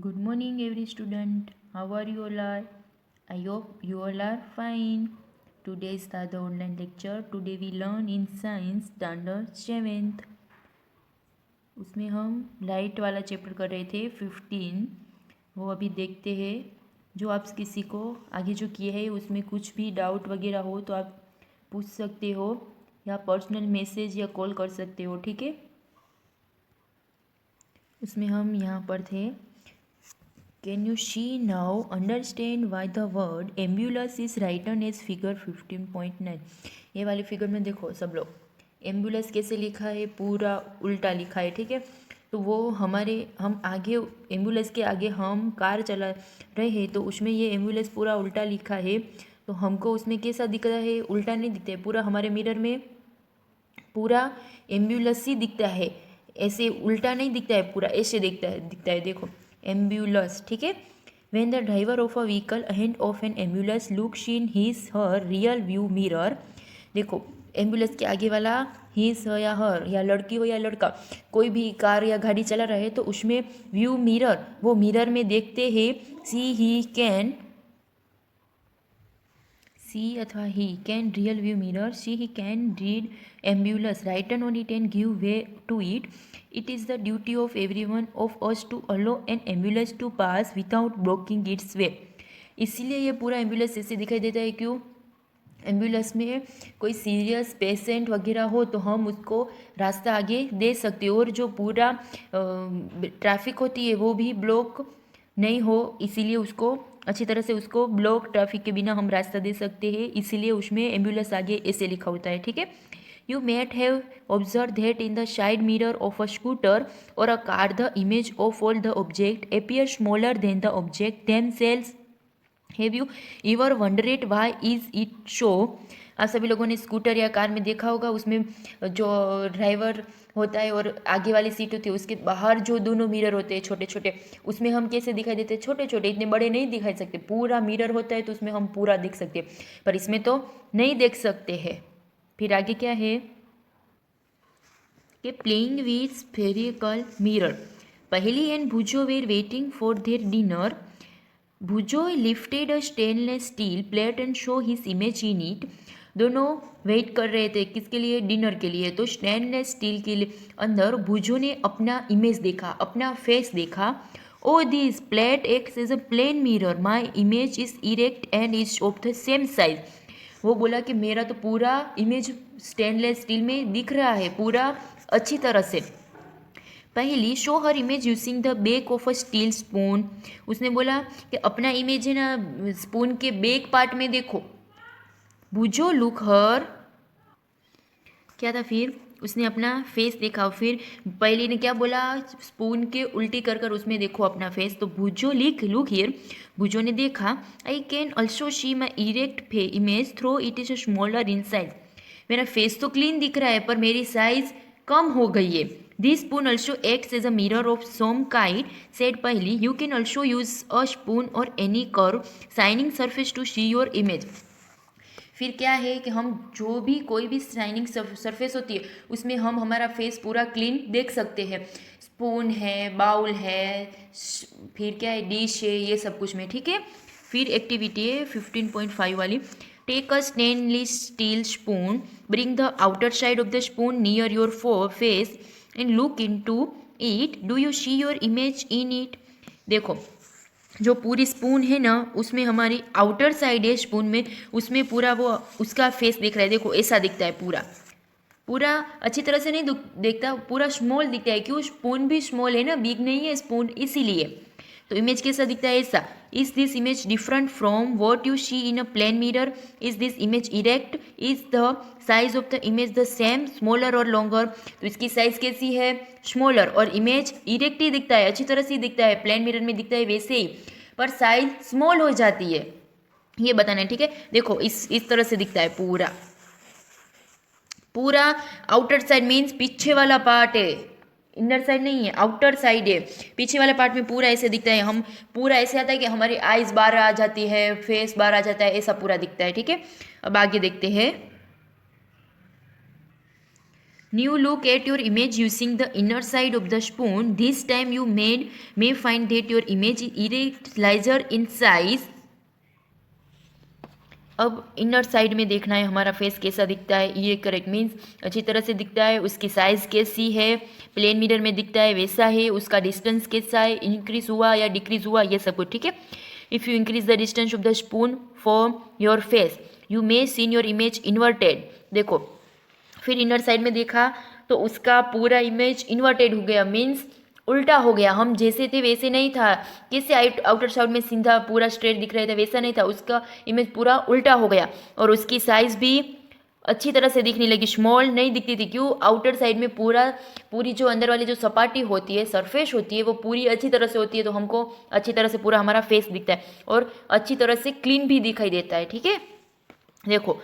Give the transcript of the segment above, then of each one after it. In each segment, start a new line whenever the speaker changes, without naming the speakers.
Good morning, every student. How are you all are? I hope you all are fine. Today is the online lecture. Today we learn in science standard 7th. उसमें हम light वाला chapter कर रहे थे 15. वो अभी देखते हैं. जो आप किसी को आगे जो किए है उसमें कुछ भी डाउट वगैरह हो तो आप पूछ सकते हो या पर्सनल मैसेज या कॉल कर सकते हो. ठीक है. उसमें हम यहाँ पर थे. Can you see now understand why the word ambulance is written as figure 15.9? ये वाली फिगर में देखो सब लोग, एम्बुलेंस कैसे लिखा है, पूरा उल्टा लिखा है. ठीक है. तो वो हम आगे एम्बुलेंस के आगे हम कार चला रहे हैं तो उसमें ये एम्बुलेंस पूरा उल्टा लिखा है. तो हमको उसमें कैसा दिखता है, उल्टा नहीं दिखता है. पूरा हमारे मिरर में पूरा एम्बुलेंस ही दिखता है, ऐसे उल्टा नहीं दिखता है, पूरा ऐसे दिखता है देखो एम्बुलेंस. ठीक है. When the driver of a vehicle ahead of N ambulance looks in his her real view mirror. देखो एम्बुलेंस के आगे वाला हिज या हर, या लड़की हो या लड़का, कोई भी कार या गाड़ी चला रहा है तो उसमें व्यू मिरर, वो मिरर में देखते हैं सी अथवा he can real view mirror, see he can read ambulance written on it and give way to it. It is the duty of every one of us to allow an ambulance to pass without blocking its way. इसीलिए ये पूरा ambulance ऐसे दिखाई देता है. क्यों? Ambulance में कोई सीरियस पेशेंट वगैरह हो तो हम उसको रास्ता आगे दे सकते हो, और जो पूरा ट्रैफिक होती है वो भी ब्लॉक नहीं हो, इसीलिए उसको अच्छी तरह से उसको ब्लॉक ट्रैफिक के बिना हम रास्ता दे सकते हैं. इसीलिए उसमें एम्बुलेंस आगे ऐसे लिखा होता है. ठीक है. You might have observe that in the side mirror of a scooter और a car the image of all the object appear smaller than the object themselves. Have you ever wondered why is it so. आप सभी लोगों ने scooter या car में देखा होगा, उसमें जो ड्राइवर होता है और आगे वाली सीट होती है उसके बाहर जो दोनों मिरर होते हैं छोटे छोटे, उसमें हम कैसे दिखाई देते हैं, छोटे छोटे, इतने बड़े नहीं दिखाई सकते. पूरा मिरर होता है तो उसमें हम पूरा दिख सकते हैं, पर इसमें तो नहीं देख सकते हैं. फिर आगे क्या है कि playing with spherical mirror. Paheli and Boojho were waiting for their dinner. Bujoy lifted a stainless steel plate and show his image in it. दोनों वेट कर रहे थे किसके लिए, डिनर के लिए. तो स्टेनलेस स्टील के अंदर भुजो ने अपना इमेज देखा, अपना फेस देखा. Oh this plate acts is a plane mirror, my image is erect and is of the same size. वो बोला कि मेरा तो पूरा इमेज स्टेनलेस स्टील में दिख रहा है पूरा अच्छी तरह से. पहली show her image using the back of a steel spoon. उसने बोला कि अपना इमेज है ना स्पून के बेक पार्ट में देखो. बुझो लुक हर, क्या था फिर, उसने अपना फेस देखा. फिर पहले ने क्या बोला, स्पून के उल्टी कर कर उसमें देखो अपना फेस. तो बुझो लुक हियर, बुझो ने देखा. I can also see my erect image through it is a smaller in size. मेरा फेस तो क्लीन दिख रहा है पर मेरी साइज कम हो गई है. This spoon also acts as a mirror of some kind, said Paheli. You can also use a spoon और any curve shining surface to see your image. फिर क्या है कि हम जो भी कोई भी शाइनिंग सरफेस होती है उसमें हम हमारा फेस पूरा क्लीन देख सकते हैं. स्पून है, बाउल है, फिर क्या है, डिश है, ये सब कुछ में. ठीक है. फिर एक्टिविटी है 15.5 वाली. Take a stainless steel spoon, bring the outer side of the spoon near your face and look into it. Do you see your image in it. देखो जो पूरी स्पून है ना उसमें हमारी आउटर साइड है स्पून में, उसमें पूरा वो उसका फेस दिख रहा है. देखो ऐसा दिखता है पूरा, पूरा अच्छी तरह से नहीं देखता, पूरा स्मॉल दिखता है. क्यों, स्पून भी स्मॉल है ना, बिग नहीं है स्पून, इसीलिए. तो इमेज कैसा दिखता है, ऐसा. Is this image different from what you see in a plane mirror. Is this image erect. Is the size of the image the same, smaller और लॉन्गर. तो इसकी साइज कैसी है, स्मॉलर, और इमेज इरेक्ट ही दिखता है, अच्छी तरह से दिखता है, प्लेन मिरर में दिखता है वैसे ही, पर साइज स्मॉल हो जाती है, ये बताना है. ठीक है. देखो इस तरह से दिखता है पूरा, पूरा आउटर साइड मीन्स पीछे वाला पार्ट है, इनर साइड नहीं है, आउटर साइड है. पीछे वाले पार्ट में पूरा ऐसे दिखता है, हम पूरा ऐसे आता है कि हमारी आईज बाहर आ जाती है, फेस बाहर आ जाता है, ऐसा पूरा दिखता है. ठीक है. अब आगे देखते हैं. New look at your image using the inner side of the spoon. This time you may find that your image is larger in size. अब इनर साइड में देखना है हमारा फेस कैसा दिखता है. ये करेक्ट मीन्स अच्छी तरह से दिखता है. उसकी साइज़ कैसी है, प्लेन मिरर में दिखता है वैसा है. उसका डिस्टेंस कैसा है, इंक्रीज हुआ या डिक्रीज हुआ, ये सब कुछ ठीक है. If you increase the distance of the spoon for your face you may seen your image inverted. देखो फिर इनर साइड में देखा तो उसका पूरा इमेज इन्वर्टेड हो गया, मीन्स उल्टा हो गया. हम जैसे थे वैसे नहीं था. कैसे आउटर साइड में सीधा पूरा स्ट्रेट दिख रहा था वैसा नहीं था. उसका इमेज पूरा उल्टा हो गया और उसकी साइज़ भी अच्छी तरह से दिखने लगी, स्मॉल नहीं दिखती थी. क्यों? आउटर साइड में पूरी जो अंदर वाली जो सपाटी होती है, सरफेस होती है, वो पूरी अच्छी तरह से होती है. तो हमको अच्छी तरह से पूरा हमारा फेस दिखता है और अच्छी तरह से क्लीन भी दिखाई देता है. ठीक है, देखो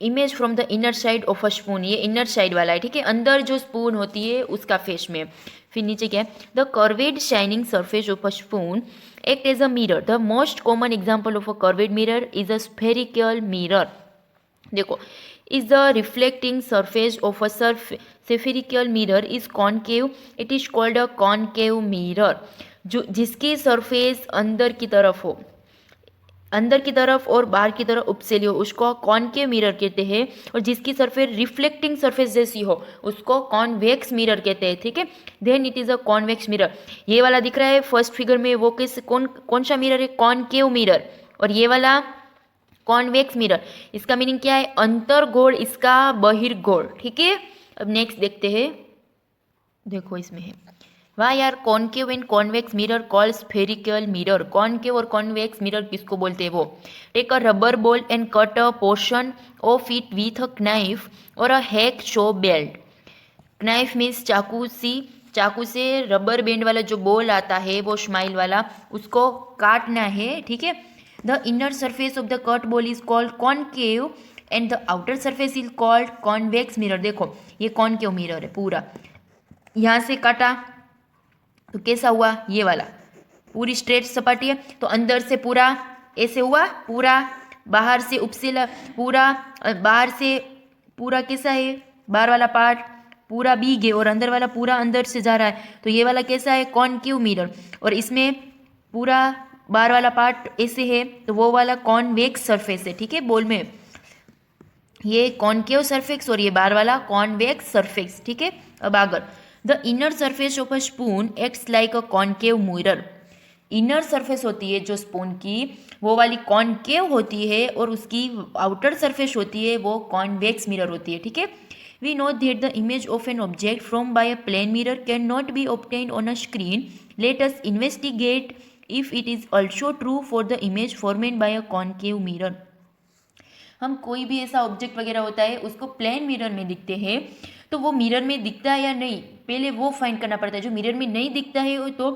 image from the inner side of a spoon, ये इनर साइड वाला है. ठीक है, अंदर जो स्पून होती है उसका फेस में. फिर नीचे क्या है, the curved shining surface of a spoon act as a mirror. The most common example of a curved mirror is a spherical mirror. देखो is the reflecting surface of a spherical mirror is concave, it is called a concave mirror. जो जिसकी surface अंदर की तरफ हो, अंदर की तरफ और बाहर की तरफ उपसेली हो, उसको कॉनकेव मिरर कहते हैं. और जिसकी सरफेस रिफ्लेक्टिंग सरफेस जैसी हो उसको कॉन्वेक्स मिरर कहते हैं. ठीक है, then it is a convex mirror. ये वाला दिख रहा है फर्स्ट फिगर में, वो कौन सा मिरर है? Concave mirror. और ये वाला कॉन्वेक्स मिरर, इसका मीनिंग क्या है? अंतर्गोल, इसका बहिर्गोल. ठीक है, अब नेक्स्ट देखते हैं. देखो इसमें है, why are concave and convex mirror called spherical mirror. Concave और कॉन्वेक्स मिरर किसको बोलते हैं? वो take a rubber ball and cut a portion of it with a knife और a hacksaw blade. Knife means चाकू से rubber band वाला जो बॉल आता है वो स्माइल वाला, उसको काटना है. ठीक है, the inner surface of the cut ball is called concave and the outer surface is called convex mirror. देखो ये कॉनकेव मिरर है, पूरा यहाँ से काटा तो कैसा हुआ? ये वाला पूरी स्ट्रेट सपाटी है, तो अंदर से पूरा ऐसे हुआ, पूरा बाहर से उपसेला, पूरा बाहर से पूरा कैसा है? बाहर वाला पार्ट पूरा बीग है और अंदर वाला पूरा अंदर से जा रहा है. तो ये वाला कैसा है? Concave mirror. और इसमें पूरा बाहर वाला पार्ट ऐसे है, तो वो वाला कॉन्वेक्स सरफेस है. ठीक है, बॉल में ये कॉनकेव सरफेस और ये बाहर वाला कॉन्वेक्स सरफेस. ठीक है, अब आगे, the inner surface of a spoon acts like a concave mirror. Inner surface होती है जो स्पून की, वो वाली कॉनकेव होती है और उसकी आउटर सरफेस होती है वो कॉन्वेक्स मिरर होती है. ठीक है, we know that the image of an object from by a plane mirror can not be obtained on a screen. Let us investigate if it is also true for the image formed by a concave mirror. हम कोई भी ऐसा object वगैरह होता है उसको plane mirror में दिखते हैं, तो वो मिरर में दिखता है या नहीं पहले वो फाइंड करना पड़ता है. जो मिरर में नहीं दिखता है तो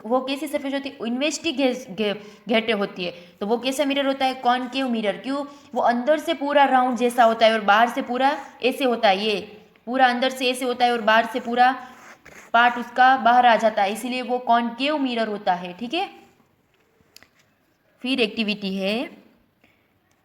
वो कैसी सरफेस होती है? इन्वेस्टिगेट होती है. तो वो कैसा मिरर होता है? Concave mirror. क्यों? वो अंदर से पूरा राउंड जैसा होता है और बाहर से पूरा ऐसे होता है. ये पूरा अंदर से ऐसे होता है और बाहर से पूरा पार्ट उसका बाहर आ जाता है, इसीलिए वो कॉनकेव मिरर होता है. ठीक है, फिर एक्टिविटी है,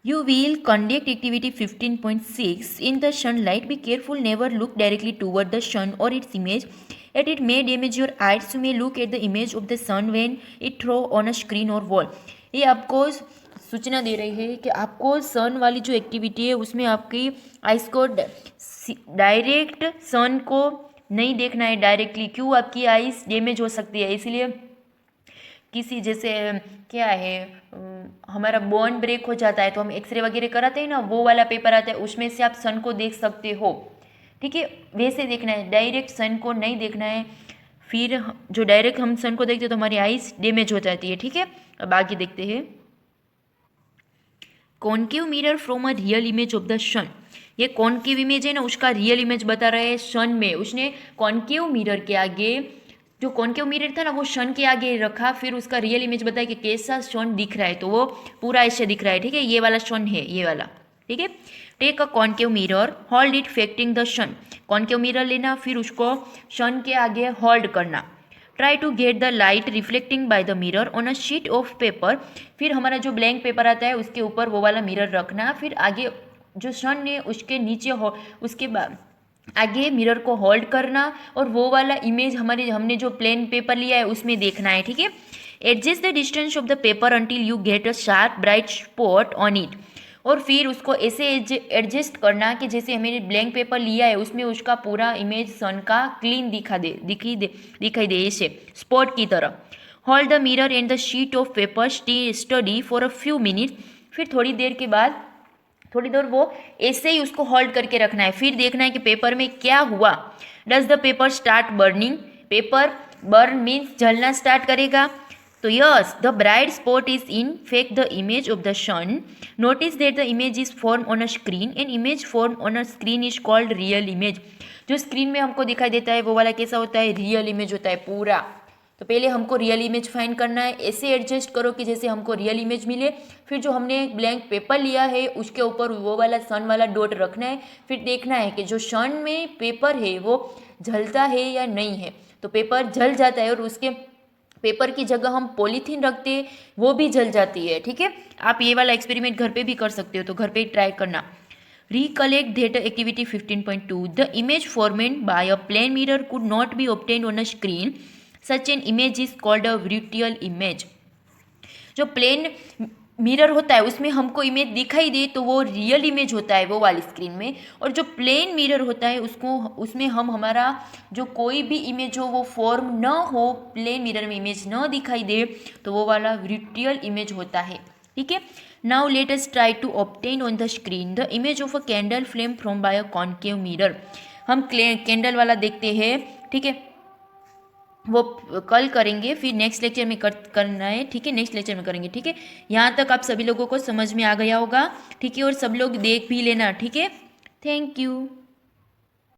you will conduct activity 15.6 in the sunlight. Be careful, never look directly toward the sun or its image, as it may damage your eyes. You may look at the image of the sun when it throw on a screen or wall. ये आपको सूचना दे रही है कि आपको सन वाली जो activity है उसमें आपकी आइस को डायरेक्ट सन को नहीं देखना है डायरेक्टली. क्यों? आपकी आइस डैमेज हो सकती है. इसलिए किसी जैसे क्या है, हमारा बोन ब्रेक हो जाता है तो हम एक्सरे वगैरह कराते हैं ना, वो वाला पेपर आता है, उसमें से आप सन को देख सकते हो. ठीक है, वैसे देखना है, डायरेक्ट सन को नहीं देखना है. फिर जो डायरेक्ट हम सन को देखते हैं तो हमारी आइज डैमेज हो जाती है. ठीक है, अब आगे देखते हैं, concave mirror from a real image of the sun. ये कॉनकेव इमेज है ना, उसका रियल इमेज बता रहे हैं सन में. उसने कॉनकेव मिरर के आगे, जो कॉनकेव मिरर था ना वो सन के आगे रखा, फिर उसका रियल इमेज बताया कि कैसा सन दिख रहा है. तो वो पूरा ऐसे दिख रहा है. ठीक है, ये वाला सन है, ये वाला. ठीक है, take a concave mirror, hold it facing the sun. Concave mirror लेना, फिर उसको सन के आगे होल्ड करना. Try to get the light reflecting by the mirror on a sheet of paper. फिर हमारा जो ब्लैंक पेपर आता है उसके ऊपर वो वाला मिरर रखना. फिर आगे जो सन है उसके नीचे हो, उसके बाद आगे मिरर को होल्ड करना और वो वाला इमेज हमने जो प्लेन पेपर लिया है उसमें देखना है, ठीक है। Adjust the distance of the paper until you get a sharp bright spot on it, और फिर उसको ऐसे एडजस्ट करना कि जैसे हमें ब्लैंक पेपर लिया है उसमें उसका पूरा इमेज सन का क्लीन दिखाई दे ऐसे स्पॉट की तरह। Hold the mirror and the sheet of paper study for a few minutes, फिर थोड़ी देर वो ऐसे ही उसको होल्ड करके रखना है, फिर देखना है कि पेपर में क्या हुआ। Does the paper start burning, paper burn means जलना स्टार्ट करेगा। तो yes, the bright spot is in fact the image of the sun. Notice that the image is form on a screen, and image form on a screen is called real image. जो screen में हमको दिखाई देता है वो वाला कैसा होता है, रियल इमेज होता है पूरा। तो पहले हमको रियल इमेज फाइंड करना है, ऐसे एडजस्ट करो कि जैसे हमको रियल इमेज मिले। फिर जो हमने ब्लैंक पेपर लिया है उसके ऊपर वो वाला सन वाला डॉट रखना है, फिर देखना है कि जो सन में पेपर है वो जलता है या नहीं है। तो पेपर जल जाता है और उसके पेपर की जगह हम पॉलीथीन रखते हैं वो भी जल जाती है, ठीक है। आप ये वाला एक्सपेरिमेंट घर पे भी कर सकते हो, तो घर पे ही ट्राई करना। Recollect that activity 15.2. The image formed by a plane mirror could not be obtained on a screen. Such an image is called a virtual image. जो प्लेन मिरर होता है उसमें हमको इमेज दिखाई दे तो वो रियल इमेज होता है वो वाली स्क्रीन में, और जो प्लेन मिरर होता है उसमें हम हमारा जो कोई भी इमेज हो वो फॉर्म न हो, प्लेन मिरर में इमेज न दिखाई दे, तो वो वाला रियल इमेज होता है, ठीक है। Now let us try to obtain on the screen the image of a candle flame from by a concave mirror. हम कैंडल वाला देखते हैं, ठीक है, वो कल करेंगे, फिर नेक्स्ट लेक्चर में करना है, ठीक है, नेक्स्ट लेक्चर में करेंगे, ठीक है। यहाँ तक आप सभी लोगों को समझ में आ गया होगा, ठीक है, और सब लोग देख भी लेना, ठीक है। Thank you.